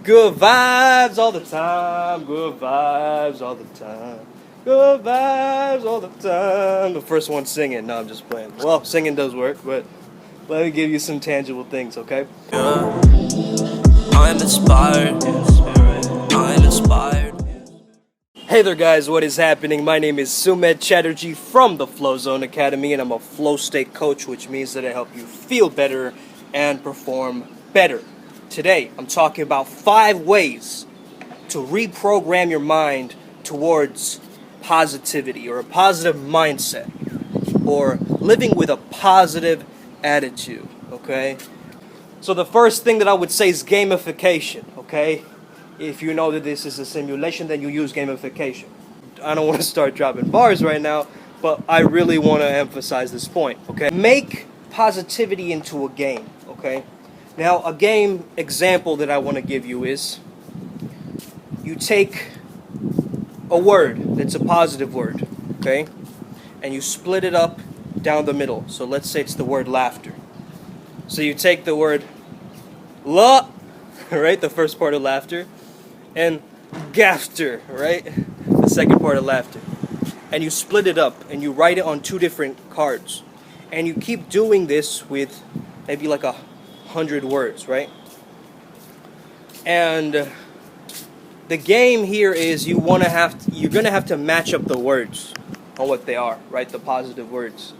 Good vibes all the time, good vibes all the time, good vibes all the time. The first one singing, no, I'm just playing. Well, singing does work, but let me give you some tangible things, okay? Yeah. I'm inspired. I'm inspired. Hey there guys, what is happening? My name is Sumed Chatterjee from the Flow Zone Academy, and I'm a flow state coach, which means that I help you feel better and perform better. Today, I'm talking about 5 ways to reprogram your mind towards positivity or a positive mindset or living with a positive attitude, okay? So the first thing that I would say is gamification, okay? If you know that this is a simulation, then you use gamification. I don't want to start dropping bars right now, but I really want to emphasize this point, okay? Make positivity into a game, okay? Now, a game example that I want to give you is you take a word that's a positive word, okay? And you split it up down the middle. So let's say it's the word laughter. So you take the word la, right? The first part of laughter. And gafter, right? The second part of laughter. And you split it up and you write it on 2 different cards. And you keep doing this with maybe like 100 words, right? And the game here is you're gonna have to match up the words on what they are, right? The positive words.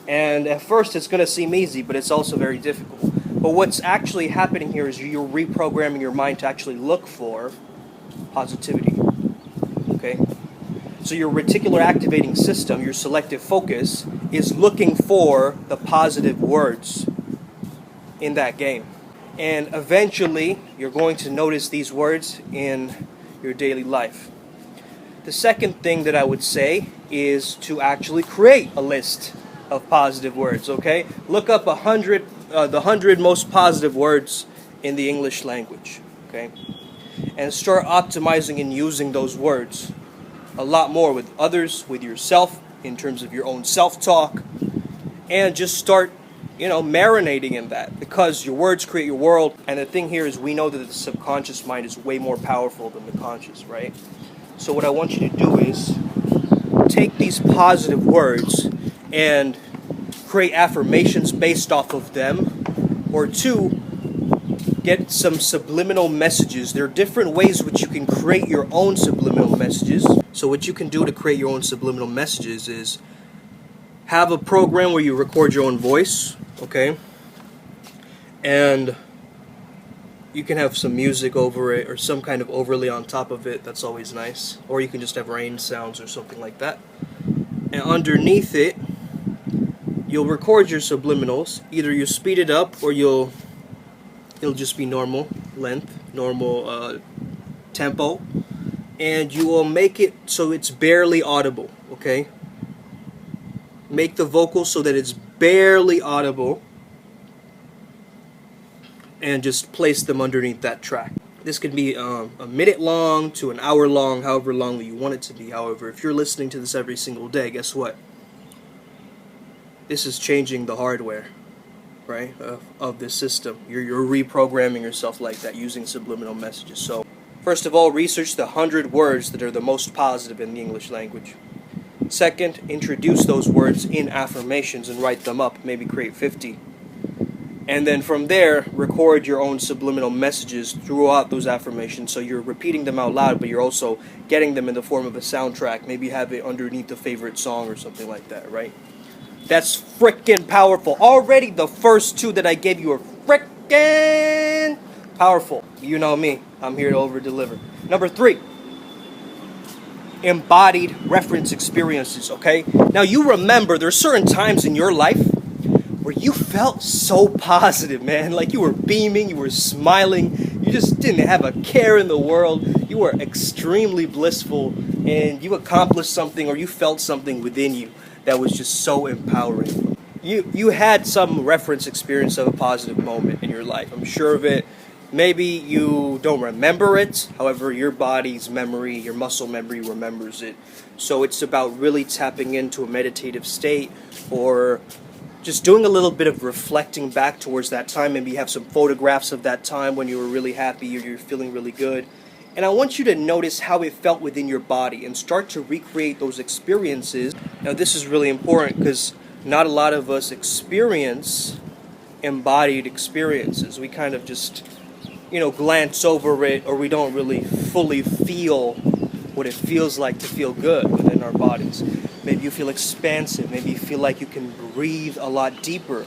And at first it's gonna seem easy, but it's also very difficult. But what's actually happening here is you're reprogramming your mind to actually look for positivity. Okay? So your reticular activating system, your selective focus, is looking for the positive words in that game. And eventually, you're going to notice these words in your daily life. The second thing that I would say is to actually create a list of positive words, okay? Look up the 100 most positive words in the English language, okay? And start optimizing and using those words a lot more with others, with yourself, in terms of your own self-talk, and just start marinating in that, because your words create your world. And the thing here is, we know that the subconscious mind is way more powerful than the conscious, right? So what I want you to do is take these positive words and create affirmations based off of them, or 2, get some subliminal messages. There are different ways which you can create your own subliminal messages. So what you can do to create your own subliminal messages is have a program where you record your own voice, okay? And you can have some music over it or some kind of overlay on top of it. That's always nice. Or you can just have rain sounds or something like that. And underneath it, you'll record your subliminals. Either you speed it up or it'll just be normal length, normal tempo. And you will make it so it's barely audible, okay? Make the vocals so that it's barely audible, and just place them underneath that track. This could be a minute long to an hour long, however long you want it to be. However, if you're listening to this every single day, guess what? This is changing the hardware, right, of this system. You're reprogramming yourself like that using subliminal messages. So, first of all, research the 100 words that are the most positive in the English language. Second, introduce those words in affirmations and write them up, maybe create 50. And then from there, record your own subliminal messages throughout those affirmations. So you're repeating them out loud, but you're also getting them in the form of a soundtrack. Maybe have it underneath a favorite song or something like that, right? That's freaking powerful. Already the first 2 that I gave you are freaking powerful. You know me. I'm here to over-deliver. Number 3. Embodied reference experiences, okay? Now you remember there's certain times in your life where you felt so positive, man. Like you were beaming, you were smiling, you just didn't have a care in the world. You were extremely blissful, and you accomplished something, or you felt something within you that was just so empowering. You had some reference experience of a positive moment in your life. I'm sure of it. Maybe you don't remember it, however, your body's memory, your muscle memory remembers it. So it's about really tapping into a meditative state, or just doing a little bit of reflecting back towards that time. Maybe you have some photographs of that time when you were really happy or you're feeling really good. And I want you to notice how it felt within your body and start to recreate those experiences. Now this is really important because not a lot of us experience embodied experiences. We kind of just, glance over it, or we don't really fully feel what it feels like to feel good within our bodies. Maybe you feel expansive. Maybe you feel like you can breathe a lot deeper.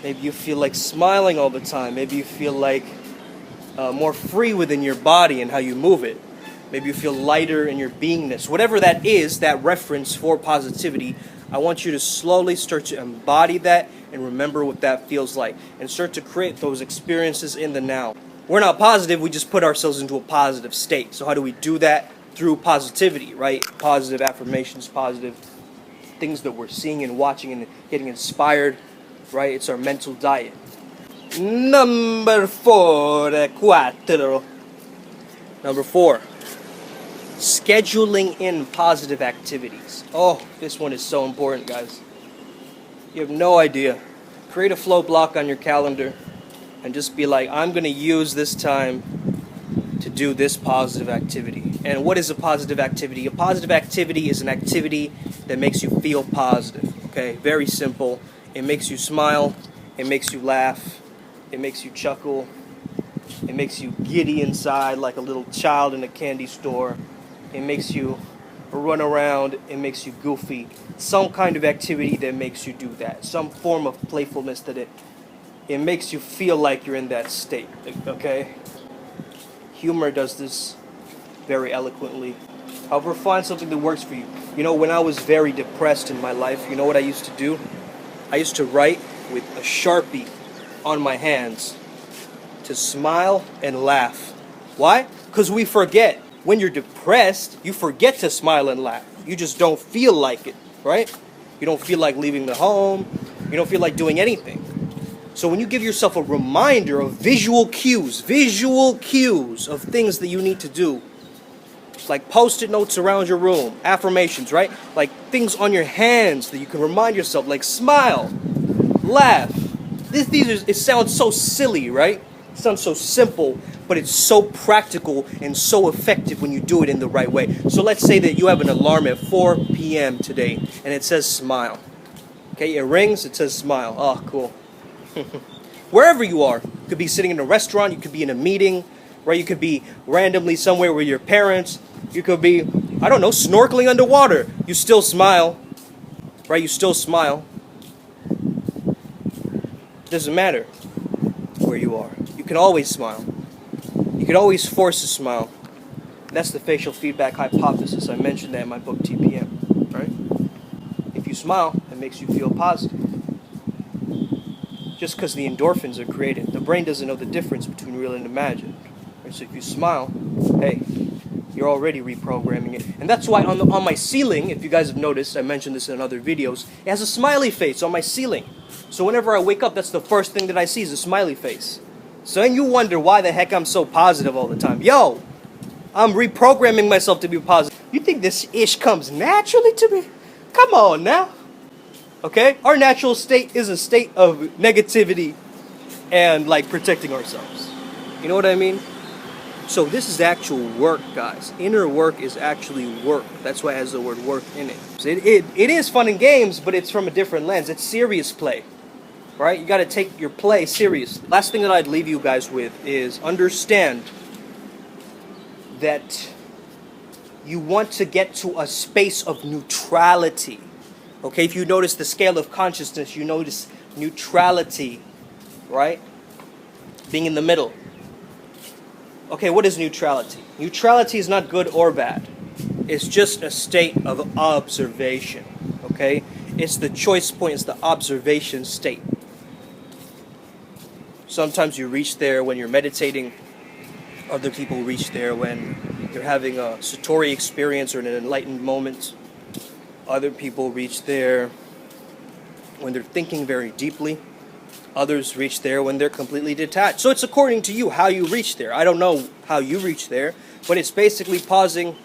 Maybe you feel like smiling all the time. Maybe you feel like more free within your body and how you move it. Maybe you feel lighter in your beingness. Whatever that is, that reference for positivity, I want you to slowly start to embody that and remember what that feels like and start to create those experiences in the now. We're not positive, we just put ourselves into a positive state. So how do we do that? Through positivity, right? Positive affirmations, positive things that we're seeing and watching and getting inspired, right? It's our mental diet. Number 4, scheduling in positive activities. Oh, this one is so important, guys. You have no idea. Create a flow block on your calendar and just be like, I'm going to use this time to do this positive activity. And what is a positive activity? A positive activity is an activity that makes you feel positive. Okay, very simple. It makes you smile. It makes you laugh. It makes you chuckle. It makes you giddy inside like a little child in a candy store. It makes you run around. It makes you goofy. Some kind of activity that makes you do that. Some form of playfulness that it makes you feel like you're in that state. Okay? Humor does this very eloquently. However, find something that works for you. When I was very depressed in my life, you know what I used to do? I used to write with a Sharpie on my hands to smile and laugh. Why? Because we forget. When you're depressed, you forget to smile and laugh. You just don't feel like it, right? You don't feel like leaving the home. You don't feel like doing anything. So when you give yourself a reminder of visual cues of things that you need to do, like post-it notes around your room, affirmations, right? Like things on your hands that you can remind yourself, like smile, laugh. It sounds so silly, right? It sounds so simple, but it's so practical and so effective when you do it in the right way. So let's say that you have an alarm at 4 p.m. today, and it says smile. Okay, it rings, it says smile. Oh, cool. Wherever you are, you could be sitting in a restaurant, you could be in a meeting, right? You could be randomly somewhere with your parents. You could be, I don't know, snorkeling underwater. You still smile, right? You still smile. Doesn't matter where you are. You can always smile. You can always force a smile. That's the facial feedback hypothesis. I mentioned that in my book, TPM, right? If you smile, it makes you feel positive. Just because the endorphins are created. The brain doesn't know the difference between real and imagined. Right? So if you smile, hey, you're already reprogramming it. And that's why on my ceiling, if you guys have noticed, I mentioned this in other videos, it has a smiley face on my ceiling. So whenever I wake up, that's the first thing that I see is a smiley face. So then you wonder why the heck I'm so positive all the time. Yo, I'm reprogramming myself to be positive. You think this ish comes naturally to me? Come on now. Okay? Our natural state is a state of negativity and like protecting ourselves. You know what I mean? So this is actual work, guys. Inner work is actually work. That's why it has the word work in it. So it is fun and games, but it's from a different lens. It's serious play. Right? You got to take your play serious. Last thing that I'd leave you guys with is understand that you want to get to a space of neutrality. Okay, if you notice the scale of consciousness, you notice neutrality, right? Being in the middle. Okay, what is neutrality? Neutrality is not good or bad. It's just a state of observation, okay? It's the choice point, it's the observation state. Sometimes you reach there when you're meditating. Other people reach there when you're having a Satori experience or an enlightened moment. Other people reach there when they're thinking very deeply. Others reach there when they're completely detached. So it's according to you how you reach there. I don't know how you reach there, but it's basically pausing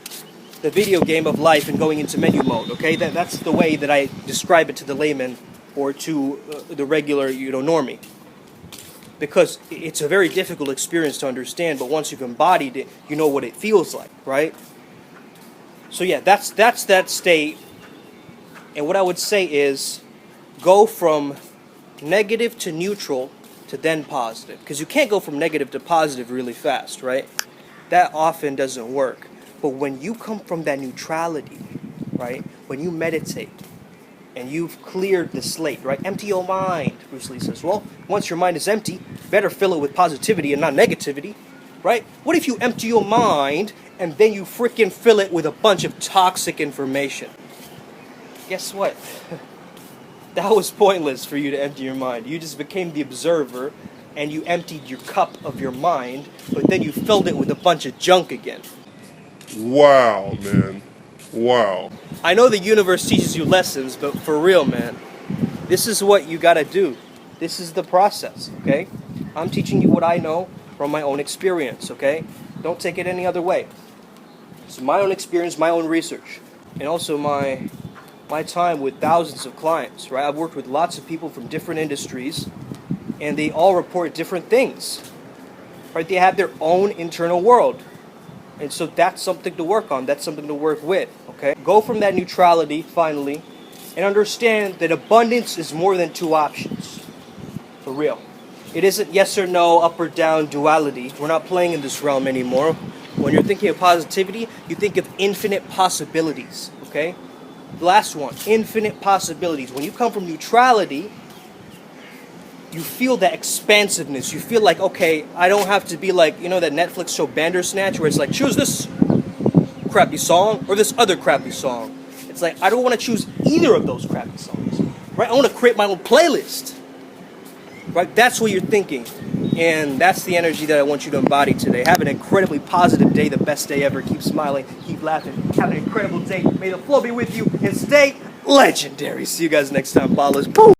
the video game of life and going into menu mode, okay? That's the way that I describe it to the layman or to the regular, normie. Because it's a very difficult experience to understand, but once you've embodied it, you know what it feels like, right? So yeah, that's that state. And what I would say is, go from negative to neutral to then positive. Because you can't go from negative to positive really fast, right? That often doesn't work. But when you come from that neutrality, right? When you meditate, and you've cleared the slate, right? Empty your mind, Bruce Lee says. Well, once your mind is empty, better fill it with positivity and not negativity, right? What if you empty your mind and then you freaking fill it with a bunch of toxic information? Guess what? That was pointless for you to empty your mind. You just became the observer and you emptied your cup of your mind, but then you filled it with a bunch of junk again. Wow, man. Wow. I know the universe teaches you lessons, but for real, man, this is what you gotta do. This is the process, okay? I'm teaching you what I know from my own experience, okay? Don't take it any other way. It's my own experience, my own research, and also my time with thousands of clients, right? I've worked with lots of people from different industries, and they all report different things, right? They have their own internal world. And so that's something to work on. That's something to work with, okay? Go from that neutrality, finally, and understand that abundance is more than two options. For real. It isn't yes or no, up or down duality. We're not playing in this realm anymore. When you're thinking of positivity, you think of infinite possibilities, okay? The last one, infinite possibilities. When you come from neutrality, you feel that expansiveness. You feel like, okay, I don't have to be like, that Netflix show Bandersnatch where it's like, choose this crappy song or this other crappy song. It's like, I don't want to choose either of those crappy songs, right? I want to create my own playlist, right? That's what you're thinking. And that's the energy that I want you to embody today. Have an incredibly positive day, the best day ever. Keep smiling, keep laughing. Have an incredible day. May the flow be with you and stay legendary. See you guys next time, ballers. Boom!